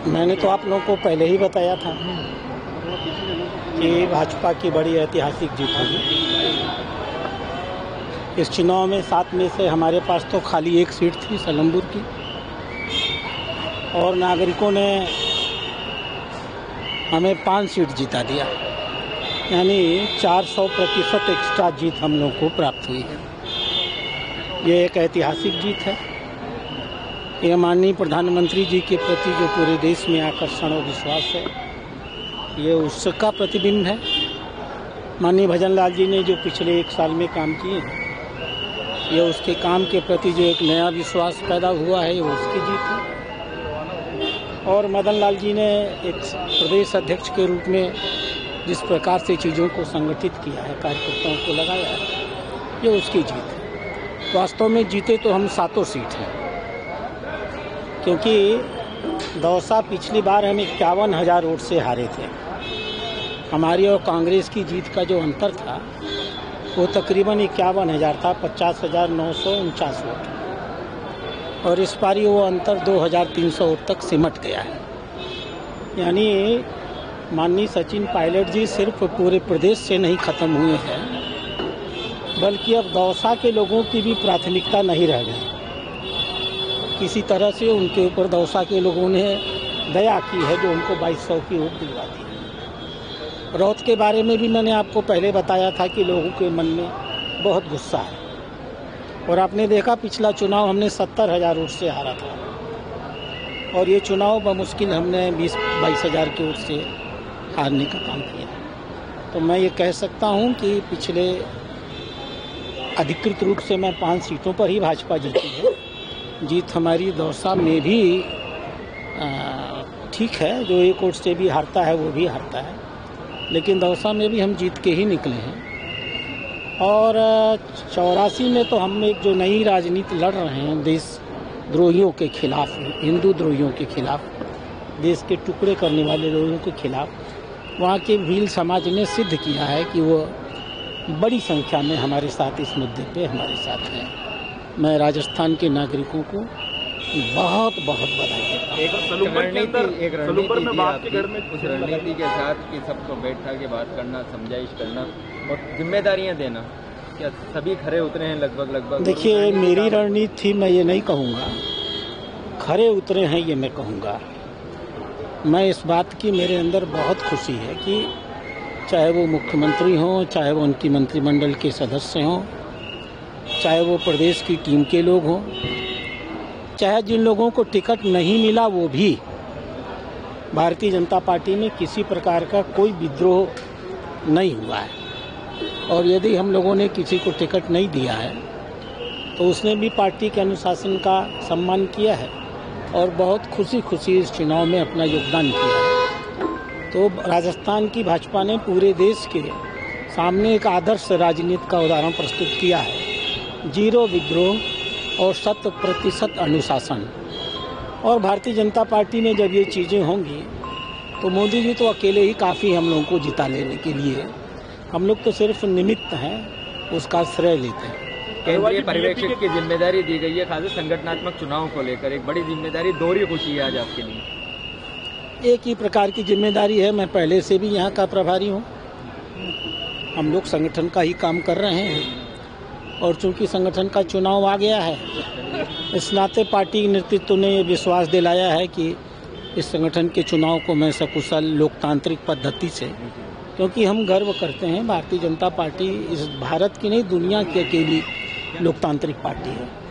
मैंने तो आप लोगों को पहले ही बताया था कि भाजपा की बड़ी ऐतिहासिक जीत होगी। इस चुनाव में 7 में से हमारे पास तो खाली एक सीट थी सलमपुर की, और नागरिकों ने हमें 5 सीट जिता दिया, यानी 400% एक्स्ट्रा जीत हम लोग को प्राप्त हुई है। ये एक ऐतिहासिक जीत है। ये माननीय प्रधानमंत्री जी के प्रति जो पूरे देश में आकर्षण और विश्वास है, ये उसका प्रतिबिंब है। माननीय भजन लाल जी ने जो पिछले 1 साल में काम किए हैं, ये उसके काम के प्रति जो एक नया विश्वास पैदा हुआ है, ये उसकी जीत है। और मदन लाल जी ने एक प्रदेश अध्यक्ष के रूप में जिस प्रकार से चीज़ों को संगठित किया है, कार्यकर्ताओं को लगाया है, ये उसकी जीत है। वास्तव में जीते तो हम 7 सीट हैं, क्योंकि दौसा पिछली बार हम 51,000 वोट से हारे थे। हमारी और कांग्रेस की जीत का जो अंतर था वो तकरीबन 51,000 था, 50,949 वोट, और इस बारी वो अंतर 2,300 वोट तक सिमट गया है। यानी माननीय सचिन पायलट जी सिर्फ पूरे प्रदेश से नहीं खत्म हुए हैं, बल्कि अब दौसा के लोगों की भी प्राथमिकता नहीं रह गई। किसी तरह से उनके ऊपर दौसा के लोगों ने दया की है, जो उनको 2,200 की वोट दिलवा दी। रौत के बारे में भी मैंने आपको पहले बताया था कि लोगों के मन में बहुत गुस्सा है, और आपने देखा पिछला चुनाव हमने 70,000 वोट से हारा था, और ये चुनाव बमुश्किल हमने 20-22,000 की वोट से हारने का काम किया। तो मैं ये कह सकता हूँ कि पिछले अधिकृत रूप से मैं 5 सीटों पर ही भाजपा जीती है। जीत हमारी दौसा में भी ठीक है, जो 1 वोट से भी हारता है वो भी हारता है, लेकिन दौसा में भी हम जीत के ही निकले हैं। और 84 में तो हम एक जो नई राजनीति लड़ रहे हैं देशद्रोहियों के खिलाफ, हिंदू द्रोहियों के खिलाफ, देश के टुकड़े करने वाले लोगों के खिलाफ, वहाँ के भील समाज ने सिद्ध किया है कि वो बड़ी संख्या में हमारे साथ इस मुद्दे पे हमारे साथ हैं। मैं राजस्थान के नागरिकों को बहुत बहुत बधाई देता हूँ। एक रणनीति में बात के घर में उस रणनीति के साथ कि सबको बैठा के बात करना, समझाइश करना और जिम्मेदारियां देना, क्या सभी खरे उतरे हैं लगभग? देखिए, मेरी रणनीति थी, मैं ये नहीं कहूँगा खरे उतरे हैं, ये मैं कहूँगा। मैं इस बात की मेरे अंदर बहुत खुशी है कि चाहे वो मुख्यमंत्री हों, चाहे वो उनकी मंत्रिमंडल के सदस्य हों, चाहे वो प्रदेश की टीम के लोग हों, चाहे जिन लोगों को टिकट नहीं मिला वो भी, भारतीय जनता पार्टी में किसी प्रकार का कोई विद्रोह नहीं हुआ है। और यदि हम लोगों ने किसी को टिकट नहीं दिया है तो उसने भी पार्टी के अनुशासन का सम्मान किया है और बहुत खुशी इस चुनाव में अपना योगदान किया है। तो राजस्थान की भाजपा ने पूरे देश के सामने एक आदर्श राजनीति का उदाहरण प्रस्तुत किया है। 0 विद्रोह और 100% अनुशासन। और भारतीय जनता पार्टी में जब ये चीज़ें होंगी तो मोदी जी तो अकेले ही काफ़ी हम लोगों को जिता लेने के लिए, हम लोग तो सिर्फ निमित्त हैं, उसका श्रेय लेते हैं। केंद्रीय पर्यवेक्षक की जिम्मेदारी दी गई है, खासकर संगठनात्मक चुनाव को लेकर एक बड़ी जिम्मेदारी, दोहरी खुशी है आज आपके लिए? एक ही प्रकार की जिम्मेदारी है। मैं पहले से भी यहाँ का प्रभारी हूँ। हम लोग संगठन का ही काम कर रहे हैं, और चूंकि संगठन का चुनाव आ गया है, इस नाते पार्टी नेतृत्व ने ये विश्वास दिलाया है कि इस संगठन के चुनाव को मैं सकुशल लोकतांत्रिक पद्धति से, क्योंकि हम गर्व करते हैं भारतीय जनता पार्टी इस भारत की नहीं दुनिया की अकेली लोकतांत्रिक पार्टी है।